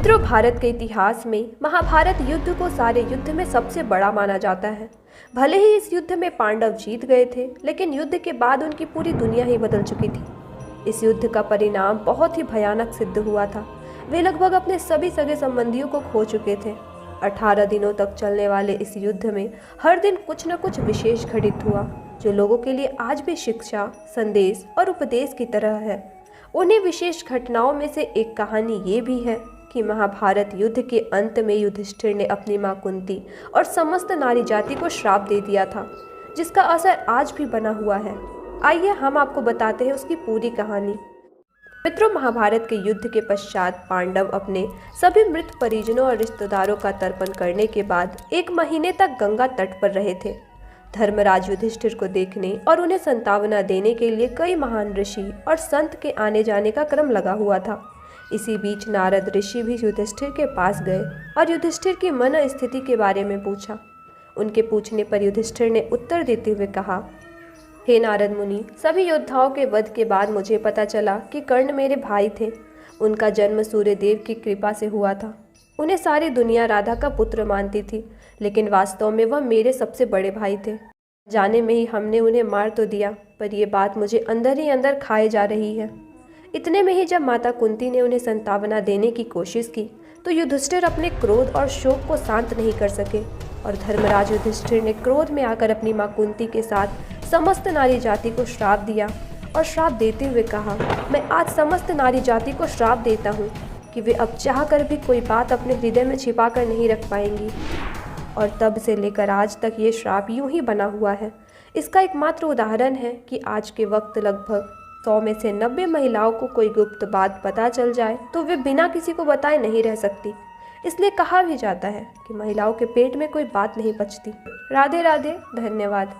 मित्रों, भारत के इतिहास में महाभारत युद्ध को सारे युद्ध में सबसे बड़ा माना जाता है। भले ही इस युद्ध में पांडव जीत गए थे, लेकिन युद्ध के बाद उनकी पूरी दुनिया ही बदल चुकी थी। इस युद्ध का परिणाम बहुत ही भयानक सिद्ध हुआ था। वे लगभग अपने सभी सगे संबंधियों को खो चुके थे। 18 दिनों तक चलने वाले इस युद्ध में हर दिन कुछ न कुछ विशेष घटित हुआ, जो लोगों के लिए आज भी शिक्षा, संदेश और उपदेश की तरह है। उन्हीं विशेष घटनाओं में से एक कहानी ये भी है कि महाभारत युद्ध के अंत में युधिष्ठिर ने अपनी मां कुंती और समस्त नारी जाति को श्राप दे दिया था, जिसका असर आज भी बना हुआ है। आइए हम आपको बताते हैं उसकी पूरी कहानी। मित्रों, महाभारत के युद्ध के पश्चात पांडव अपने सभी मृत परिजनों और रिश्तेदारों का तर्पण करने के बाद 1 महीने तक गंगा तट पर रहे थे। धर्मराज युधिष्ठिर को देखने और उन्हें सांत्वना देने के लिए कई महान ऋषि और संत के आने जाने का क्रम लगा हुआ था। इसी बीच नारद ऋषि भी युधिष्ठिर के पास गए और युधिष्ठिर की मन स्थिति के बारे में पूछा। उनके पूछने पर युधिष्ठिर ने उत्तर देते हुए कहा, हे नारद मुनि, सभी योद्धाओं के वध के बाद मुझे पता चला कि कर्ण मेरे भाई थे। उनका जन्म सूर्यदेव की कृपा से हुआ था। उन्हें सारी दुनिया राधा का पुत्र मानती थी, लेकिन वास्तव में वह मेरे सबसे बड़े भाई थे। जाने में ही हमने उन्हें मार तो दिया, पर यह बात मुझे अंदर ही अंदर खाए जा रही है। इतने में ही जब माता कुंती ने उन्हें सांत्वना देने की कोशिश की, तो युधिष्ठिर अपने क्रोध और शोक को शांत नहीं कर सके और धर्मराज युधिष्ठिर ने क्रोध में आकर अपनी मां कुंती के साथ समस्त नारी जाति को श्राप दिया और श्राप देते हुए कहा, मैं आज समस्त नारी जाति को श्राप देता हूँ कि वे अब चाह कर भी कोई बात अपने हृदय में छिपा कर नहीं रख पाएंगी। और तब से लेकर आज तक ये श्राप यूं ही बना हुआ है। इसका एकमात्र उदाहरण है कि आज के वक्त लगभग 100 में से 90 महिलाओं को कोई गुप्त बात पता चल जाए तो वे बिना किसी को बताए नहीं रह सकती। इसलिए कहा भी जाता है कि महिलाओं के पेट में कोई बात नहीं पचती। राधे राधे, धन्यवाद।